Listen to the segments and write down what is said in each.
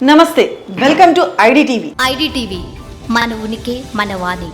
నమస్తే, welcome to IDTV. IDTV మన ఉనికి మన వాణి.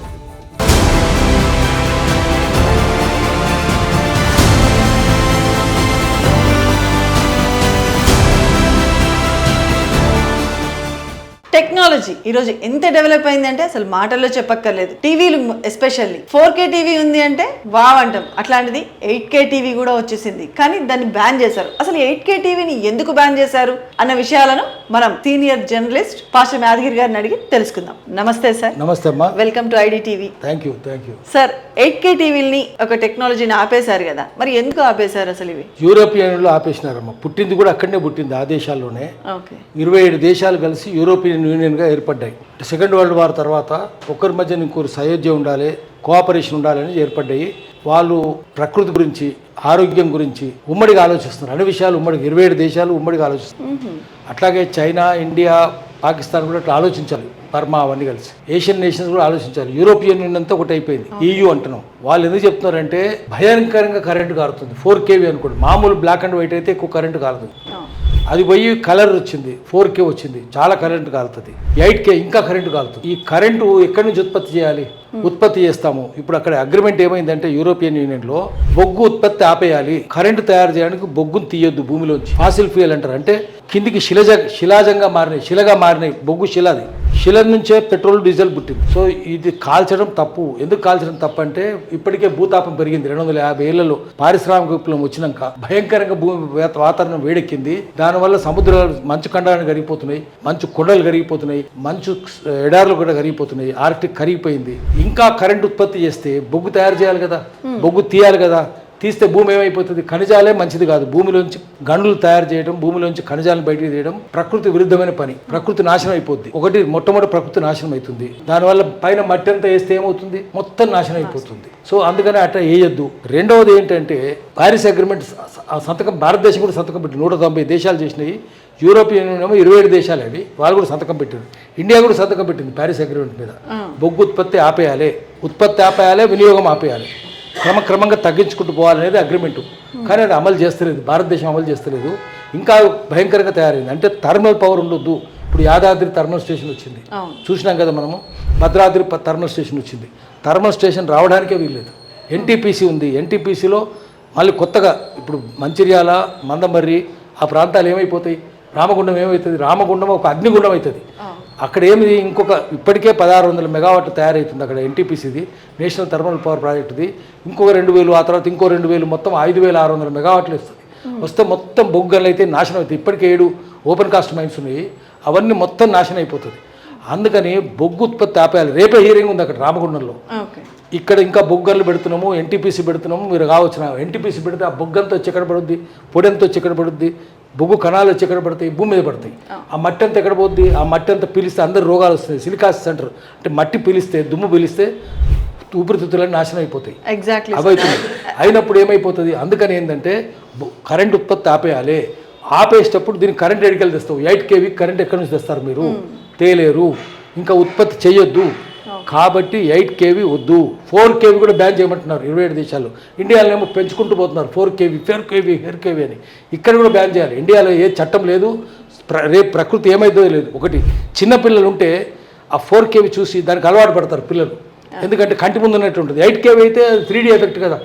టెక్నాలజీ ఈరోజు ఎంత డెవలప్ అయిందంటే అసలు మాటల్లో చెప్పక్కర్లేదు. టీవీలు ఎస్పెషల్లీ 4K టీవీ ఉంది అంటే వావ్ అంటాం. అట్లాంటిది 8K టీవీ కూడా వచ్చేసింది, కానీ దాన్ని బ్యాన్ చేశారు. అసలు 8K టీవీని ఎందుకు బ్యాన్ చేశారు అన్న విషయాలను మనం సీనియర్ జర్నలిస్ట్ పాస్టర్ యాదగిరి గారిని అడిగి తెలుసుకుందాం. నమస్తే సార్. నమస్తే అమ్మా. Welcome to IDTV. Thank you sir. 8K టీవీని ఒక టెక్నాలజీని ఆపేశారు కదా, మరి ఎందుకు ఆపేశారు అసలు? ఇవి యూరోపియన్లో ఆపేసినారమ్మా. పుట్టింది కూడా అక్కడనే పుట్టింది, ఆ దేశాల్లోనే. 27 దేశాలు కలిసి యూరోపియన్ యూనియన్గా ఏర్పడ్డాయి. సెకండ్ వరల్డ్ వార్ తర్వాత ఒకరి మధ్య ఇంకొకరు సయోధ్య ఉండాలి, కోఆపరేషన్ ఉండాలని ఏర్పడ్డాయి. వాళ్ళు ప్రకృతి గురించి, ఆరోగ్యం గురించి ఉమ్మడిగా ఆలోచిస్తున్నారు. అన్ని విషయాలు ఉమ్మడిగా 27 దేశాలు ఉమ్మడిగా ఆలోచిస్తున్నారు. అట్లాగే చైనా, ఇండియా, పాకిస్తాన్ కూడా అట్లా ఆలోచించాలి. బర్మా అవన్నీ కలిసి ఏషియన్ నేషన్స్ కూడా ఆలోచించాలి. యూరోపియన్ యూనియన్ అంతా ఒకటి అయిపోయింది, EU అంటున్నాం. వాళ్ళు ఎందుకు చెప్తున్నారంటే భయంకరంగా కరెంటు కారుతుంది. 4K అనుకోండి, మామూలు బ్లాక్ అండ్ వైట్ అయితే ఎక్కువ కరెంటు కారుతుంది. అది పోయి కలర్ వచ్చింది, 4K వచ్చింది, చాలా కరెంటు కాలుతుంది. 8K ఇంకా కరెంటు కాలుతుంది. ఈ కరెంటు ఎక్కడి నుంచి ఉత్పత్తి చేయాలి? ఉత్పత్తి చేస్తాము. ఇప్పుడు అక్కడ అగ్రిమెంట్ ఏమైందంటే యూరోపియన్ యూనియన్లో బొగ్గు ఉత్పత్తి ఆపేయాలి, కరెంటు తయారు చేయడానికి బొగ్గును తీయొద్దు భూమిలోంచి. ఫాసిల్ ఫ్యూయల్ అంటారు. అంటే కిందికి శిలాజంగా మారినాయి, శిలగా మారినాయి. బొగ్గు శిలది, శిల నుంచే పెట్రోల్, డీజిల్ పుట్టింది. సో ఇది కాల్చడం తప్పు. ఎందుకు కాల్చడం తప్పు అంటే ఇప్పటికే భూతాపం పెరిగింది. 250 ఏళ్లలో పారిశ్రామిక విప్లవం వచ్చినాక భయంకరంగా భూమి వాతావరణం వేడెక్కింది. దానివల్ల సముద్రాలు, మంచు ఖండాలు కరిగిపోతున్నాయి, మంచు కొండలు కరిగిపోతున్నాయి, మంచు ఎడార్లు కూడా కరిగిపోతున్నాయి, ఆర్కిటిక్ కరిగిపోయింది. ఇంకా కరెంట్ ఉత్పత్తి చేస్తే బొగ్గు తయారు చేయాలి కదా, బొగ్గు తీయాలి కదా. తీస్తే భూమి ఏమైపోతుంది? ఖనిజాలే మంచిది కాదు. భూమిలోంచి గనులు తయారు చేయడం, భూమిలోంచి ఖనిజాలను బయటికి తీయడం ప్రకృతి విరుద్ధమైన పని. ప్రకృతి నాశనం అయిపోద్ది. మొట్టమొదటి ప్రకృతి నాశనం అవుతుంది. దానివల్ల పైన మట్టి అంతా వేస్తే ఏమవుతుంది? మొత్తం నాశనం అయిపోతుంది. సో అందుకని అట్లా వేయొద్దు. రెండవది ఏంటంటే ప్యారిస్ అగ్రిమెంట్ సంతకం భారతదేశం కూడా సంతకం పెట్టి 190 దేశాలు చేసినాయి. యూరోపియన్ యూనియన్ 27 దేశాలు అవి, వాళ్ళు కూడా సంతకం పెట్టారు. ఇండియా కూడా సంతకం పెట్టింది ప్యారిస్ అగ్రిమెంట్ మీద. బొగ్గు ఉత్పత్తి ఆపేయాలి, వినియోగం ఆపేయాలి, క్రమక్రమంగా తగ్గించుకుంటూ పోవాలనేది అగ్రిమెంటు. కానీ అది అమలు చేస్తలేదు, భారతదేశం అమలు చేస్తలేదు. ఇంకా భయంకరంగా తయారైంది. అంటే థర్మల్ పవర్ ఉండొద్దు. ఇప్పుడు యాదాద్రి థర్మల్ స్టేషన్ వచ్చింది, చూసినాం కదా మనము. భద్రాద్రి థర్మల్ స్టేషన్ వచ్చింది. థర్మల్ స్టేషన్ రావడానికే వీల్లేదు. NTPC ఉంది. NTPCలో మళ్ళీ కొత్తగా ఇప్పుడు మంచిర్యాల, మందమర్రి ఆ ప్రాంతాలు ఏమైపోతాయి? రామగుండం ఏమవుతుంది? రామగుండం ఒక అగ్నిగుండం అవుతుంది. అక్కడ ఏమి ఇప్పటికే 1600 మెగావాట్లు తయారవుతుంది అక్కడ. NTPCది, నేషనల్ థర్మల్ పవర్ ప్రాజెక్టుది. ఇంకొక 2000, ఆ తర్వాత ఇంకో 2000, మొత్తం 5600 మెగావాట్లు వస్తుంది. వస్తే మొత్తం బొగ్గలు అయితే నాశనం అవుతాయి. ఇప్పటికే 7 ఓపెన్ కాస్ట్ మైన్స్ ఉన్నాయి, అవన్నీ మొత్తం నాశనం అయిపోతుంది. అందుకని బొగ్గు ఉత్పత్తి ఆపేయాలి. రేపే హీరింగ్ ఉంది అక్కడ రామగుండంలో. ఇక్కడ ఇంకా బొగ్గర్లు పెడుతున్నాము, NTPC పెడుతున్నాము. మీరు కావచ్చిన NTPC పెడితే ఆ బొగ్గంతా వచ్చి ఎక్కడ పడుద్ది? పొడంతా వచ్చి ఎక్కడ పడుద్ది? బొగ్గు కణాలు వచ్చి ఎక్కడ పడతాయి? భూమి మీద పడతాయి. ఆ మట్టి అంతా ఎక్కడ పోద్ది? ఆ మట్టి అంతా పీలిస్తే అందరు రోగాలు వస్తాయి. సిలికాసిస్ అంటారు. అంటే మట్టి పీలిస్తే, దుమ్ము పీలిస్తే ఊపిరితిత్తులన్నీ నాశనం అయిపోతాయి. అవైతుంది. అయినప్పుడు ఏమైపోతుంది? అందుకని ఏంటంటే కరెంట్ ఉత్పత్తి ఆపేయాలి. ఆపేసేటప్పుడు దీనికి కరెంట్ ఎడికలు తెస్తావు. 8K కరెంట్ ఎక్కడి నుంచి తెస్తారు? మీరు తేలేరు. ఇంకా ఉత్పత్తి చేయొద్దు. కాబట్టి 8K వద్దు. 4K కూడా బ్యాన్ చేయమంటున్నారు 27 దేశాలు. ఇండియాలో ఏమో పెంచుకుంటూ పోతున్నారు 4K అని. ఇక్కడ కూడా బ్యాన్ చేయాలి. ఇండియాలో ఏ చట్టం లేదు. రేపు ప్రకృతి ఏమైందో లేదు. ఒకటి, చిన్నపిల్లలు ఉంటే ఆ 4K చూసి దానికి అలవాటు పడతారు పిల్లలు. ఎందుకంటే కంటి ముందు ఉన్నట్టు ఉంటుంది. 8K అయితే 3D ఎఫెక్ట్ కదా.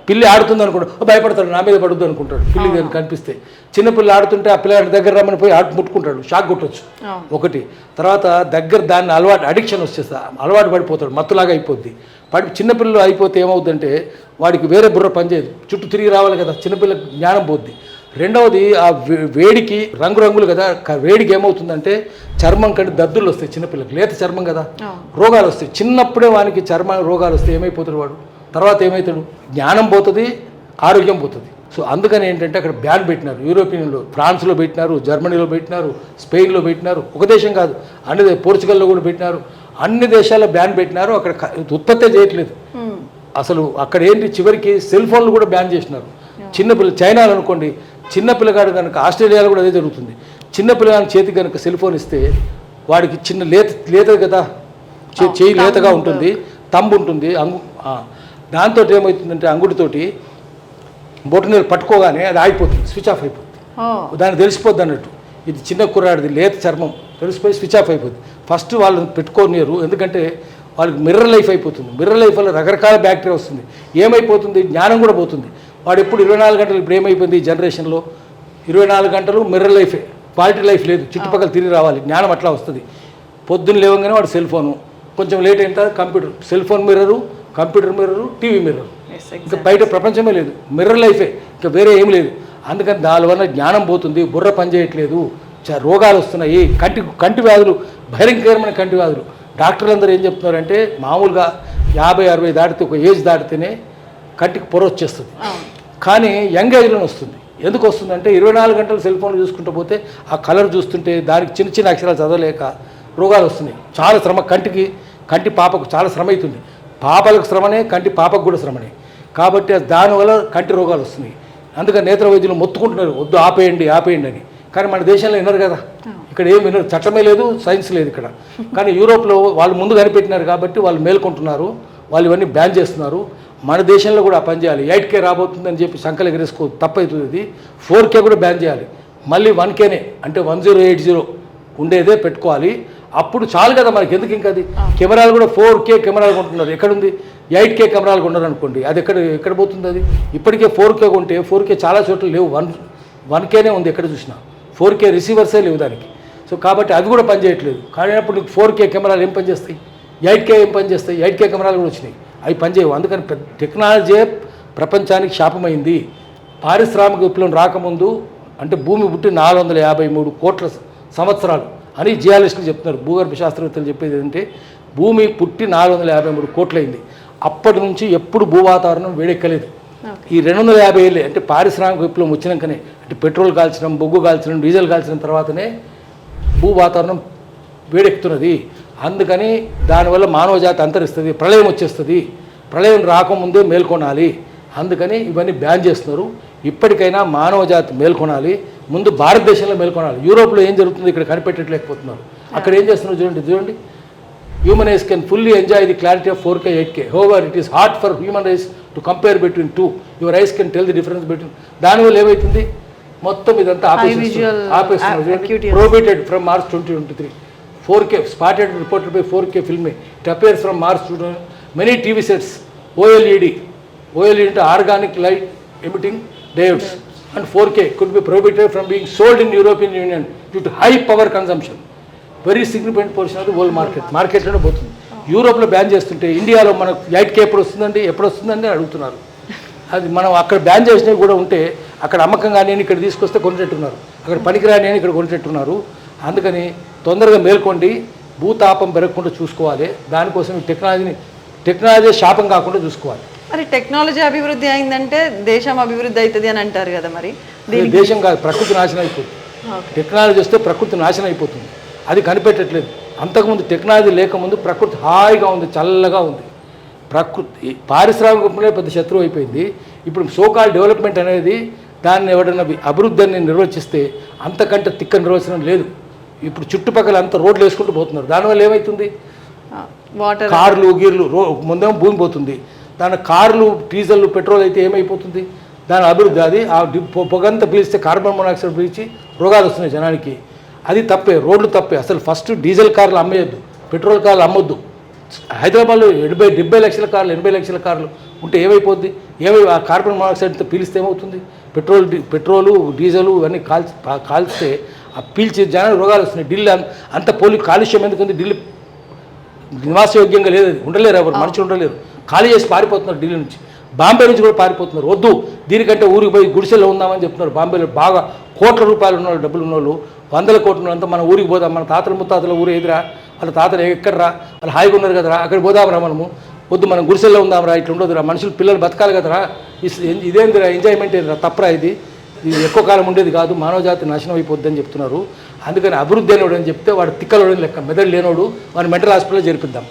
పిల్లి ఆడుతుంది అనుకుంటాడు, భయపడతాడు, నా మీద పడుద్దు అనుకుంటాడు. పిల్లి కనిపిస్తే చిన్నపిల్ల ఆడుతుంటే ఆ పిల్లల దగ్గర రమ్మని పోయి ముట్టుకుంటాడు, షాక్ కొట్టొచ్చు. ఒకటి. తర్వాత దగ్గర దాన్ని అడిక్షన్ వచ్చేస్తా, అలవాటు పడిపోతాడు, మత్తులాగా అయిపోద్ది. చిన్నపిల్లలు అయిపోతే ఏమవుతుందంటే వాడికి వేరే బుర్ర పనిచేయదు, చుట్టూ తిరిగి రావాలి కదా, చిన్నపిల్ల జ్ఞానం పోద్ది. రెండవది, ఆ వేడికి రంగురంగులు కదా, వేడికి ఏమవుతుందంటే చర్మం కంటే దద్దులు వస్తాయి చిన్నపిల్లకి. లేత చర్మం కదా, రోగాలు వస్తాయి. చిన్నప్పుడే వానికి చర్మ రోగాలు వస్తాయి. ఏమైపోతాడు వాడు? తర్వాత ఏమవుతాడు? జ్ఞానం పోతుంది, ఆరోగ్యం పోతుంది. సో అందుకని ఏంటంటే అక్కడ బ్యాన్ పెట్టినారు. యూరోపియన్లో, ఫ్రాన్స్లో పెట్టినారు, జర్మనీలో పెట్టినారు, స్పెయిన్లో పెట్టినారు. ఒక దేశం కాదు, పోర్చుగల్లో కూడా పెట్టినారు. అన్ని దేశాల్లో బ్యాన్ పెట్టినారు. అక్కడ ఉత్పత్తే చేయట్లేదు అసలు. అక్కడ ఏంటి, చివరికి సెల్ ఫోన్లు కూడా బ్యాన్ చేసినారు. చైనాలో అనుకోండి, చిన్నపిల్లగాడు కనుక, ఆస్ట్రేలియాలో కూడా అదే జరుగుతుంది. చిన్నపిల్లగాని చేతికి కనుక సెల్ ఫోన్ ఇస్తే వాడికి చిన్న లేత కదా, చేయి లేతగా ఉంటుంది, తంబు ఉంటుంది. దాంతో ఏమవుతుందంటే అంగుడితోటి బొటనవేలు పట్టుకోగానే అది ఆగిపోతుంది, స్విచ్ ఆఫ్ అయిపోతుంది. దాన్ని తెలిసిపోద్ది అన్నట్టు. ఇది చిన్న కుర్రాడిది లేత చర్మం తెలిసిపోయి స్విచ్ ఆఫ్ అయిపోతుంది. ఫస్ట్ వాళ్ళు పెట్టుకోనియరు, ఎందుకంటే వాళ్ళకి మిర్రర్ లైఫ్ అయిపోతుంది. మిర్రర్ లైఫ్ వల్ల రకరకాల బ్యాక్టీరియా వస్తుంది. ఏమైపోతుంది, జ్ఞానం కూడా పోతుంది. వాడు ఎప్పుడు 24 గంటలు ఇప్పుడు ఏమైపోయింది ఈ జనరేషన్లో 24 గంటలు మిర్రర్ లైఫే, క్వాలిటీ లైఫ్ లేదు. చుట్టుపక్కల తిరిగి రావాలి, జ్ఞానం అట్లా వస్తుంది. పొద్దున్న లేవగానే వాడు సెల్ ఫోను, కొంచెం లేట్ అయిన తర్వాత computer, cell phone mirror, computer mirror, TV mirror, ఇంకా బయట ప్రపంచమే లేదు, మిర్రర్ లైఫే, ఇంకా వేరే ఏం లేదు. అందుకని దానివల్ల జ్ఞానం పోతుంది, బుర్ర పనిచేయట్లేదు, రోగాలు వస్తున్నాయి, కంటి వ్యాధులు, భయంకరమైన కంటి వ్యాధులు. డాక్టర్లు అందరూ ఏం చెప్తున్నారంటే మామూలుగా 50-60 దాటితే, ఒక ఏజ్ దాటితేనే కంటికి పొర వచ్చేస్తుంది, కానీ యంగ్ ఏజ్లోనే వస్తుంది. ఎందుకు వస్తుందంటే 24 గంటలు సెల్ ఫోన్లు చూసుకుంటూ పోతే ఆ కలర్ చూస్తుంటే దానికి చిన్న చిన్న అక్షరాలు చదవలేక రోగాలు వస్తున్నాయి. చాలా శ్రమ, కంటి పాపకు చాలా శ్రమ అవుతుంది. పాపలకు శ్రమనే, కంటి పాపకు కూడా శ్రమనే. కాబట్టి దానివల్ల కంటి రోగాలు వస్తున్నాయి. అందుకని నేత్ర వైద్యులు మొత్తుకుంటున్నారు, వద్దు ఆపేయండి అని. కానీ మన దేశంలో వినరు కదా, ఇక్కడ ఏం వినరు, చట్టమే లేదు, సైన్స్ లేదు ఇక్కడ. కానీ యూరోప్లో వాళ్ళు ముందు కనిపెట్టినారు కాబట్టి వాళ్ళు మేల్కొంటున్నారు, వాళ్ళు ఇవన్నీ బ్యాన్ చేస్తున్నారు. మన దేశంలో కూడా ఆ పని చేయాలి. 8K రాబోతుందని చెప్పి సంకలు ఎగరేసుకో, తప్పవుతుంది. ఇది 4K కూడా బ్యాన్ చేయాలి. మళ్ళీ 1Kనే అంటే 1080 ఉండేదే పెట్టుకోవాలి. అప్పుడు చాలు కదా మనకి, ఎందుకు ఇంకా అది. కెమెరాలు కూడా 4K కెమెరాలు కొంటున్నారు, ఎక్కడుంది 8K కెమెరాలు కొన్నారు అనుకోండి, అది ఎక్కడ పోతుంది అది. ఇప్పటికే 4K కొంటే 4K చాలా చోట్ల లేవు, 1Kనే ఉంది ఎక్కడ చూసినా, 4K రిసీవర్సే లేవు దానికి. సో కాబట్టి అవి కూడా పనిచేయట్లేదు. కానీ అప్పుడు 4K కెమెరాలు ఏం పనిచేస్తాయి, 8K ఏం పనిచేస్తాయి, 8K కెమెరాలు కూడా వచ్చినాయి, అవి పనిచేయవు. అందుకని టెక్నాలజీ ప్రపంచానికి శాపమైంది. పారిశ్రామిక విప్లవం రాకముందు అంటే భూమి పుట్టి 453 కోట్ల సంవత్సరాలు అని జియాలజిస్టులు చెప్తున్నారు. భూగర్భ శాస్త్రవేత్తలు చెప్పేది ఏంటంటే భూమి పుట్టి 453 కోట్లయింది. అప్పటి నుంచి ఎప్పుడు భూ వాతావరణం వేడెక్కలేదు. ఈ 250 ఏళ్ళే అంటే పారిశ్రామిక విప్లవం వచ్చినాకనే, అంటే పెట్రోల్ కాల్చడం, బొగ్గు కాల్చడం, డీజిల్ కాల్చడం తర్వాతనే భూ వాతావరణం వేడెక్కుతున్నది. అందుకని దానివల్ల మానవ జాతి అంతరిస్తుంది, ప్రళయం వచ్చేస్తుంది. ప్రళయం రాకముందే మేల్కొనాలి. అందుకని ఇవన్నీ బ్యాన్ చేస్తున్నారు. ఇప్పటికైనా మానవ జాతి మేల్కొనాలి. ముందు భారతదేశంలో మేల్కొనాలి. యూరోప్లో ఏం జరుగుతుంది ఇక్కడ కనిపెట్టలేకపోతున్నారు. అక్కడ ఏం చేస్తున్నారు చూడండి. Human eyes can fully enjoy the clarity of 4K 8K. However it is hard for human eyes to compare between two. Your eyes can tell the difference between. దానివల్ల ఏమవుతుంది, మొత్తం ఇదంతా ఆపేస్తున్నారు. Prohibited from March 2023. 4K spotted reported by 4K film. It appears from March 2020. Many TV sets OLED into organic light emitting diodes and 4K could be prohibited from being sold in European Union due to high power consumption. Very significant portion of the world మార్కెట్లోనే పోతుంది. యూరోప్లో ban చేస్తుంటే ఇండియాలో మనకు 8K ఎప్పుడు వస్తుందండి అడుగుతున్నారు. అది మనం అక్కడ బ్యాన్ చేసినవి కూడా ఉంటే అక్కడ అమ్మకంగా నేను ఇక్కడ తీసుకొస్తే కొనేటట్టున్నారు, అక్కడ పనికిరాని నేను ఇక్కడ కొనేటట్టున్నారు. అందుకని తొందరగా మేల్కొండి, భూతాపం పెరగకుండా చూసుకోవాలి. దానికోసం ఈ టెక్నాలజీ శాపం కాకుండా చూసుకోవాలి. మరి టెక్నాలజీ అభివృద్ధి అయిందంటే దేశం అభివృద్ధి అవుతుంది అని అంటారు కదా, మరి దేశం కాదు, ప్రకృతి నాశనం అయిపోతుంది. టెక్నాలజీ వస్తే ప్రకృతి నాశనం అయిపోతుంది, అది కనిపెట్టట్లేదు. అంతకుముందు టెక్నాలజీ లేకముందు ప్రకృతి హాయిగా ఉంది, చల్లగా ఉంది. ప్రకృతి పారిశ్రామిక పెద్ద శత్రువు అయిపోయింది. ఇప్పుడు సోకాల్ డెవలప్మెంట్ అనేది దాన్ని ఎవడన్నా అభివృద్ధిని నిర్వచిస్తే అంతకంటే తిక్క నిర్వచనం లేదు. ఇప్పుడు చుట్టుపక్కల అంతా రోడ్లు వేసుకుంటూ పోతున్నారు. దానివల్ల ఏమవుతుంది, కార్లు గీర్లు ముందేమో భూమి పోతుంది. దాని కార్లు డీజిల్ పెట్రోల్ అయితే ఏమైపోతుంది, దాని అభివృద్ధి. అది ఆ పొగంతా పీలిస్తే కార్బన్ మోనాక్సైడ్ పీల్చి రోగాలు వస్తున్నాయి జనానికి. అది తప్పే, రోడ్లు తప్పే. అసలు ఫస్ట్ డీజిల్ కార్లు అమ్మేయద్దు, పెట్రోల్ కార్లు అమ్మొద్దు. హైదరాబాద్లో 70 లక్షల కార్లు 80 లక్షల కార్లు ఉంటే ఏమైపోద్ది, ఆ కార్బన్ మోనాక్సైడ్తో పీలిస్తే ఏమవుతుంది, పెట్రోలు డీజిల్ ఇవన్నీ కాల్స్తే ఆ పీల్చి జనానికి రోగాలు వస్తున్నాయి. ఢిల్లీ అంత కాలుష్యం ఎందుకుంది, ఢిల్లీ నివాసయోగ్యంగా లేదు, అది ఉండలేరు, ఎవరు మనుషులు ఉండలేరు, ఖాళీ చేసి పారిపోతున్నారు. ఢిల్లీ నుంచి బాంబే నుంచి కూడా పారిపోతున్నారు. వద్దు దీనికంటే ఊరికి పోయి గుడిసెల్లో ఉందామని చెప్తున్నారు. బాంబేలో బాగా కోట్ల రూపాయలు ఉన్నవాళ్ళు, డబ్బులు ఉన్నవాళ్ళు, 100 కోట్లు అంతా మన ఊరికి పోదాం, మన తాతల ముత్తాతల ఊరు ఎదురా, వాళ్ళ తాతలు ఎక్కడరా, వాళ్ళు హాయిగా ఉన్నారు కదరా, అక్కడికి పోదాంరా మనము. వద్దు మనం గుడిసెల్లో ఉందాంరా, ఇట్లా ఉండదురా, మనుషులు పిల్లలు బతకాలి కదరా, ఇదేందిరా ఎంజాయ్మెంట్ ఏందిరా, తప్పరా, ఇది ఎక్కువ కాలం ఉండేది కాదు, మానవ జాతి నాశనం అయిపోద్ది అని చెప్తున్నారు. అందుకని అభివృద్ధి అనేవాడు అని చెప్తే వాడు తిక్కలోడని లెక్క, మెదడు లేనోడు, వాడిని మెంటల్ హాస్పిటల్లో చేర్పిద్దాం.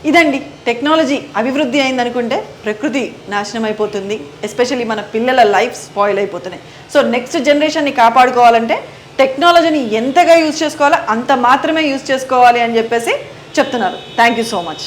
ఇదండి, టెక్నాలజీ అభివృద్ధి అయిందనుకుంటే ప్రకృతి నాశనం అయిపోతుంది. ఎస్పెషల్లీ మన పిల్లల లైఫ్ స్పాయిల్ అయిపోతున్నాయి. సో నెక్స్ట్ జనరేషన్ని కాపాడుకోవాలంటే టెక్నాలజీని ఎంతగా యూజ్ చేసుకోవాలో అంత మాత్రమే యూజ్ చేసుకోవాలి అని చెప్పేసి చెప్తున్నారు. Thank you so much.